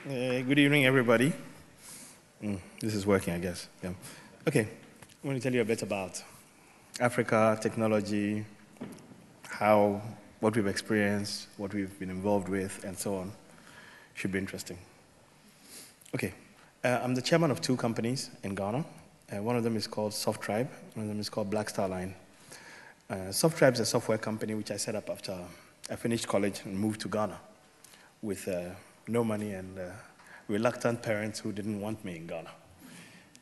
Good evening, everybody. This is working, I guess. Yeah. Okay, I want to tell you a bit about Africa, technology, what we've experienced, what we've been involved with, and so on. Should be interesting. Okay, I'm the chairman of two companies in Ghana. One of them is called theSOFTtribe. One of them is called Black Star Line. theSOFTtribe is a software company which I set up after I finished college and moved to Ghana with no money and reluctant parents who didn't want me in Ghana.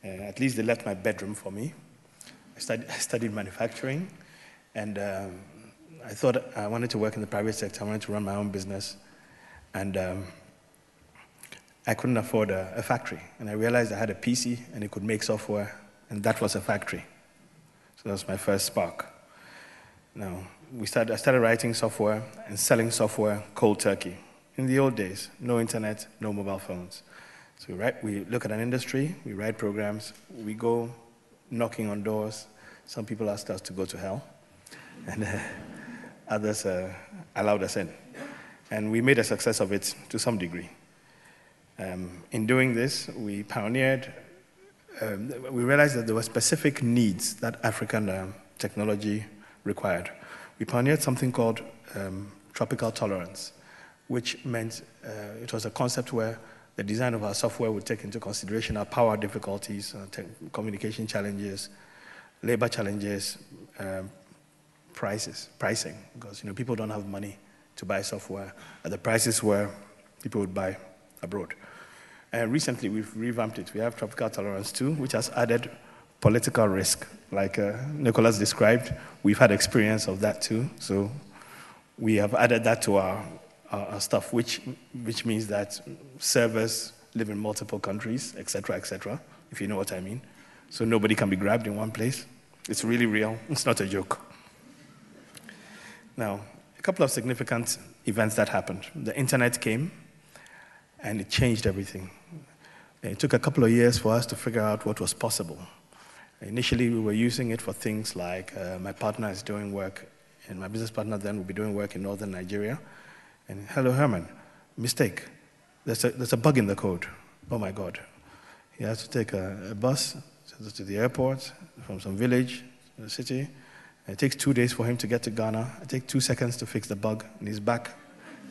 At least they left my bedroom for me. I studied manufacturing, and I thought I wanted to work in the private sector. I wanted to run my own business, and I couldn't afford a factory. And I realized I had a PC, and it could make software, and that was a factory. So that was my first spark. Now, I started writing software and selling software cold turkey. In the old days, no internet, no mobile phones. So we look at an industry, we write programs, we go knocking on doors. Some people asked us to go to hell, and others allowed us in. And we made a success of it to some degree. In doing this, we pioneered, we realized that there were specific needs that African technology required. We pioneered something called tropical tolerance, which meant it was a concept where the design of our software would take into consideration our power difficulties, communication challenges, labor challenges, pricing, because people don't have money to buy software at the prices where people would buy abroad. And recently we've revamped it. We have Tropical Tolerance 2, which has added political risk. Like Nicholas described, we've had experience of that too. So we have added that to our stuff, which means that servers live in multiple countries, et cetera, if you know what I mean. So nobody can be grabbed in one place. It's really real. It's not a joke. Now, a couple of significant events that happened. The internet came, and it changed everything. It took a couple of years for us to figure out what was possible. Initially, we were using it for things like my partner is doing work, and my business partner then will be doing work in northern Nigeria. And hello, Herman, mistake. There's a bug in the code. Oh my God. He has to take a bus to the airport from some village to the city. And it takes 2 days for him to get to Ghana. It takes 2 seconds to fix the bug, and he's back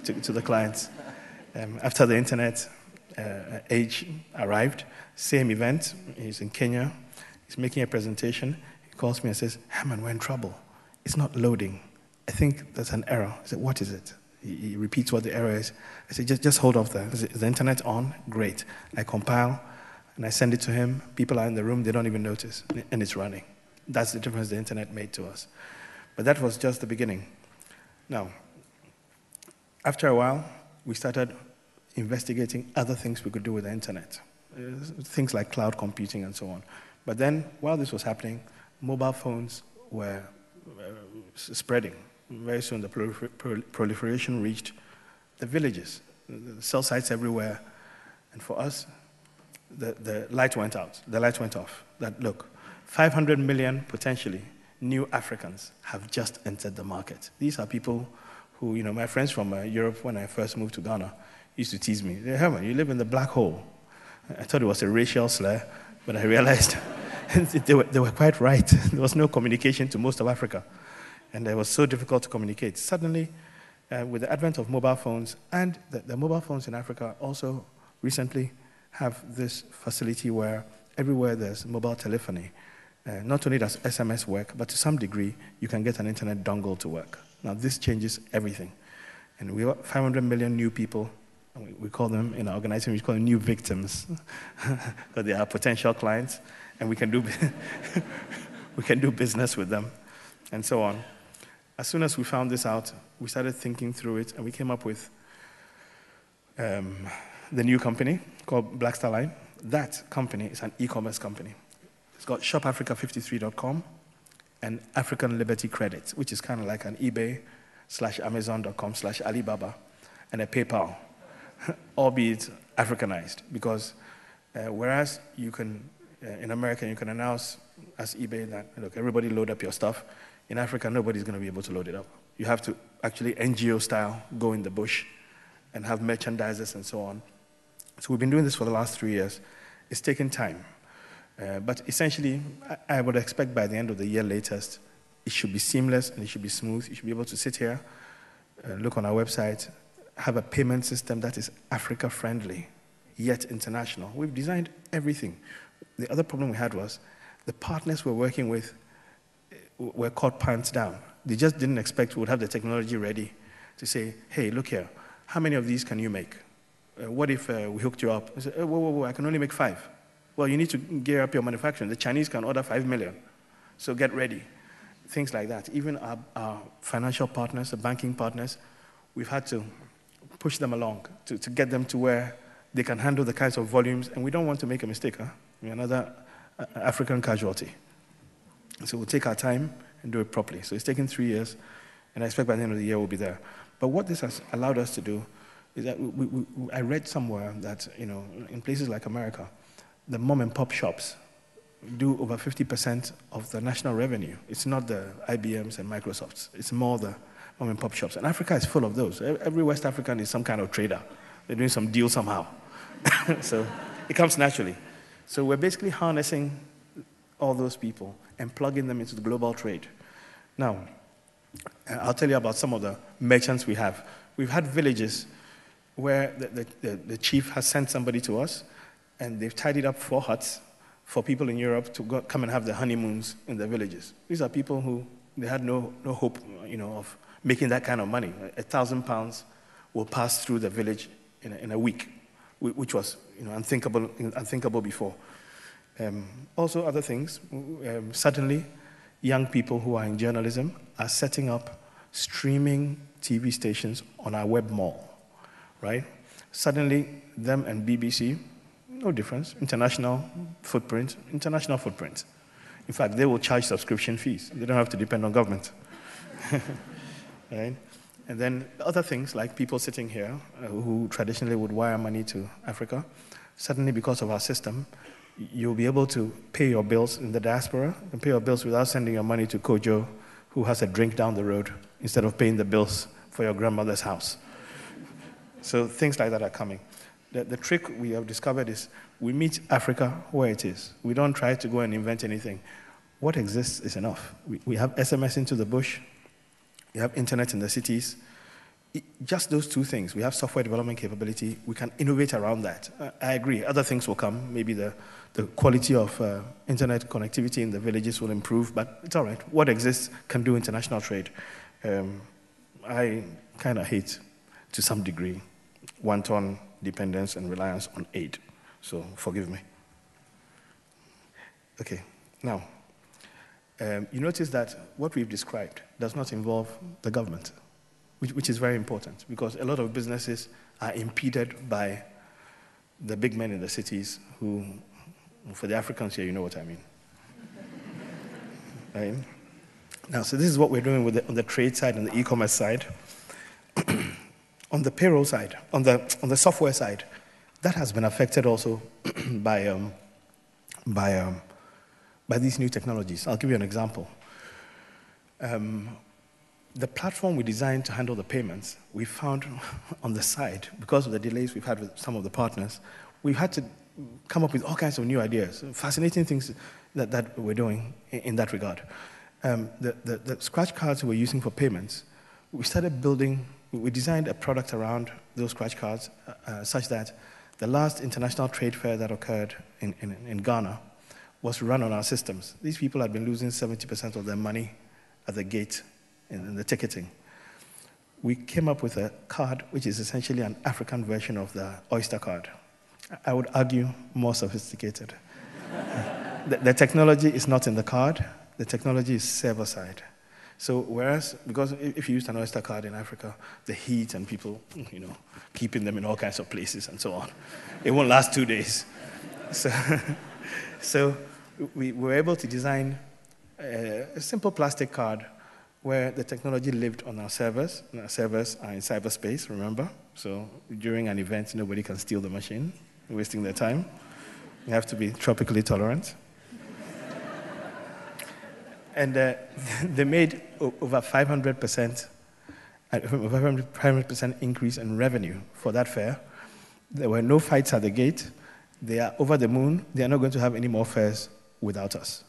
to the clients. After the internet age arrived, same event, he's in Kenya, he's making a presentation. He calls me and says, Herman, we're in trouble. It's not loading. I think there's an error. I said, what is it? He repeats what the error is. I said, just hold off there. Is the internet on? Great. I compile, and I send it to him. People are in the room, they don't even notice, and it's running. That's the difference the internet made to us. But that was just the beginning. Now, after a while, we started investigating other things we could do with the internet, things like cloud computing and so on. But then, while this was happening, mobile phones were spreading. Very soon, the proliferation reached the villages, the cell sites everywhere. And for us, the light went out. The light went off. That, look, 500 million, potentially, new Africans have just entered the market. These are people who, my friends from Europe, when I first moved to Ghana, used to tease me. Hey, Herman, you live in the black hole. I thought it was a racial slur, but I realized they were quite right. There was no communication to most of Africa. And it was so difficult to communicate. Suddenly, with the advent of mobile phones, and the mobile phones in Africa also recently have this facility where everywhere there's mobile telephony. Not only does SMS work, but to some degree, you can get an internet dongle to work. Now, this changes everything. And we have 500 million new people. We call them, in our organization, we call them new victims. But they are potential clients, and we can do business with them, and so on. As soon as we found this out, we started thinking through it, and we came up with the new company called Black Star Line. That company is an e-commerce company. It's got shopafrica53.com and African Liberty Credit, which is kind of like an eBay/Amazon.com/Alibaba, and a PayPal, albeit Africanized, because whereas you can, in America, you can announce as eBay that, look, everybody load up your stuff. In Africa, nobody's going to be able to load it up. You have to actually NGO style go in the bush and have merchandisers and so on So we've been doing this for the last 3 years. It's taken time. But essentially, I would expect by the end of the year latest, it should be seamless and it should be smooth. You should be able to sit here, look on our website, have a payment system that is Africa-friendly, yet international. We've designed everything. The other problem we had was the partners we're working with were caught pants down. They just didn't expect we would have the technology ready to say, hey, look here, how many of these can you make? What if we hooked you up? I said, whoa, I can only make 5. Well, you need to gear up your manufacturing. The Chinese can order 5 million, so get ready. Things like that. Even our financial partners, the banking partners, we've had to push them along to get them to where they can handle the kinds of volumes, and we don't want to make a mistake. We're another African casualty. So we'll take our time and do it properly. So it's taken 3 years, and I expect by the end of the year we'll be there. But what this has allowed us to do is that I read somewhere that, in places like America, the mom and pop shops do over 50% of the national revenue. It's not the IBMs and Microsofts. It's more the mom and pop shops. And Africa is full of those. Every West African is some kind of trader. They're doing some deal somehow. So it comes naturally. So we're basically harnessing all those people and plugging them into the global trade. Now, I'll tell you about some of the merchants we have. We've had villages where the chief has sent somebody to us, and they've tidied up 4 huts for people in Europe to come and have their honeymoons in their villages. These are people who they had no hope, of making that kind of money. £1,000 will pass through the village in a week, which was unthinkable before. Also, other things. Suddenly, young people who are in journalism are setting up streaming TV stations on our web mall, right? Suddenly, them and BBC. No difference. International footprint. In fact, they will charge subscription fees. They don't have to depend on government. Right? And then other things like people sitting here who traditionally would wire money to Africa, suddenly because of our system, you'll be able to pay your bills in the diaspora and pay your bills without sending your money to Kojo, who has a drink down the road, instead of paying the bills for your grandmother's house. So things like that are coming. The trick we have discovered is we meet Africa where it is. We don't try to go and invent anything. What exists is enough. We have SMS into the bush. We have internet in the cities. Just those 2 things. We have software development capability. We can innovate around that. I agree. Other things will come. Maybe the quality of internet connectivity in the villages will improve, but it's all right. What exists can do international trade. I kind of hate, to some degree, wanton dependence and reliance on aid. So forgive me. Okay, now, you notice that what we've described does not involve the government, which is very important, because a lot of businesses are impeded by the big men in the cities who, for the Africans here, you know what I mean. Right? Now, so this is what we're doing on the trade side and the e-commerce side. On the payroll side, on the software side, that has been affected also by these new technologies. I'll give you an example. The platform we designed to handle the payments, we found on the side, because of the delays we've had with some of the partners, we've had to come up with all kinds of new ideas, fascinating things that we're doing in that regard. The scratch cards we're using for payments, we designed a product around those scratch cards such that the last international trade fair that occurred in Ghana was run on our systems. These people had been losing 70% of their money at the gate in the ticketing. We came up with a card which is essentially an African version of the Oyster card. I would argue more sophisticated. The technology is not in the card. The technology is server-side. So because if you used an Oyster card in Africa, the heat and people, keeping them in all kinds of places and so on, it won't last 2 days. So we were able to design a simple plastic card where the technology lived on our servers, and our servers are in cyberspace, remember? So during an event, nobody can steal the machine, wasting their time. You have to be tropically tolerant. And they made over 500% increase in revenue for that fair, There were no fights at the gate. They are over the moon. They are not going to have any more fares without us.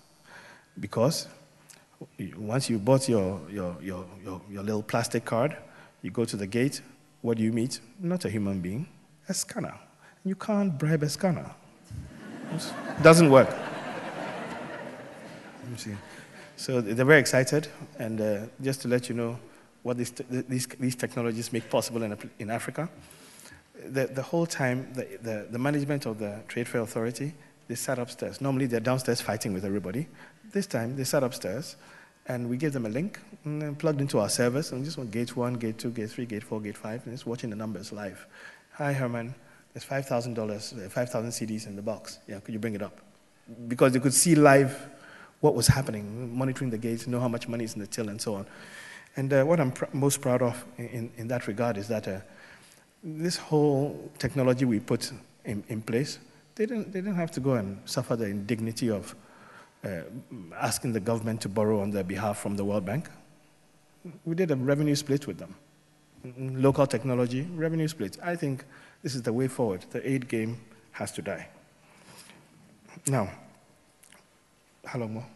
Because once you bought your little plastic card, you go to the gate, what do you meet? Not a human being, a scanner. You can't bribe a scanner. It doesn't work. Let me see. So they're very excited, and just to let you know what these technologies make possible in Africa, the whole time, the management of the Trade Fair Authority, they sat upstairs. Normally they're downstairs fighting with everybody. This time they sat upstairs, and we gave them a link and then plugged into our servers, and just went gate 1, gate 2, gate 3, gate 4, gate 5, and just watching the numbers live. Hi, Herman, there's $5,000, 5,000 CDs in the box. Yeah, could you bring it up? Because they could see live what was happening, monitoring the gates, know how much money is in the till, and so on. And what I'm most proud of in that regard is that this whole technology we put in place, they didn't have to go and suffer the indignity of asking the government to borrow on their behalf from the World Bank. We did a revenue split with them. Local technology, revenue split. I think this is the way forward. The aid game has to die. Now, how long more?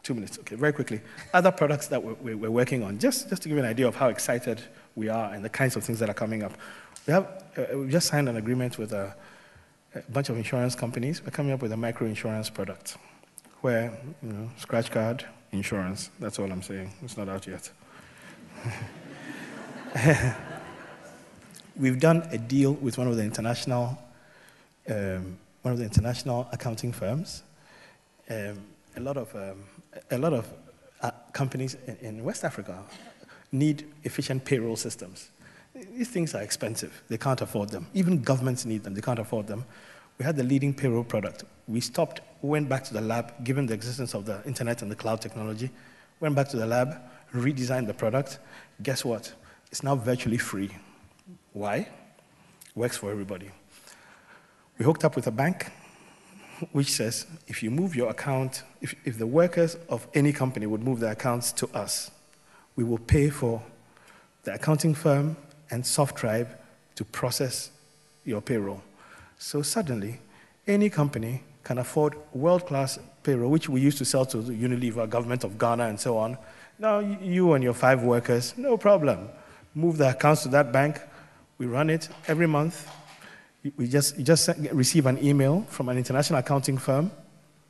2 minutes, okay, very quickly. Other products that we're working on, just to give you an idea of how excited we are and the kinds of things that are coming up. We just signed an agreement with a bunch of insurance companies. We're coming up with a micro-insurance product where, scratch card, insurance, that's all I'm saying. It's not out yet. We've done a deal with one of the international accounting firms. A lot of companies in West Africa need efficient payroll systems. These things are expensive. They can't afford them. Even governments need them. They can't afford them. We had the leading payroll product. We stopped, went back to the lab, given the existence of the internet and the cloud technology, went back to the lab, redesigned the product. Guess what? It's now virtually free. Why? Works for everybody. We hooked up with a bank, which says if you move your account, if the workers of any company would move their accounts to us, we will pay for the accounting firm and theSOFTtribe to process your payroll. So suddenly, any company can afford world-class payroll, which we used to sell to the Unilever, government of Ghana, and so on. Now you and your 5 workers, no problem. Move the accounts to that bank. We run it every month. You just receive an email from an international accounting firm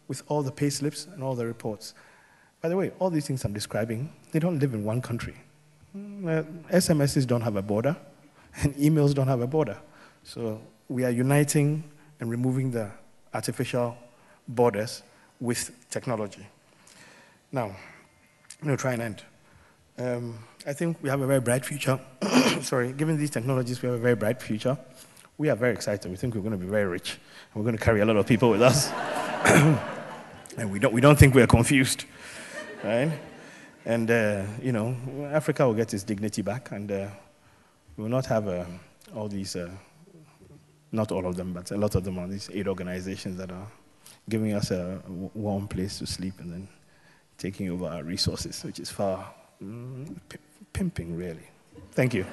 with all the pay slips and all the reports. By the way, all these things I'm describing, they don't live in one country. SMSs don't have a border, and emails don't have a border. So we are uniting and removing the artificial borders with technology. Now, I'm going to try and end. I think we have a very bright future. Sorry, given these technologies, we have a very bright future. We are very excited. We think we're going to be very rich. And we're going to carry a lot of people with us. And we don't think we're confused, right? And, Africa will get its dignity back, and we will not have all these, not all of them, but a lot of them are these aid organizations that are giving us a warm place to sleep and then taking over our resources, which is far pimping, really. Thank you.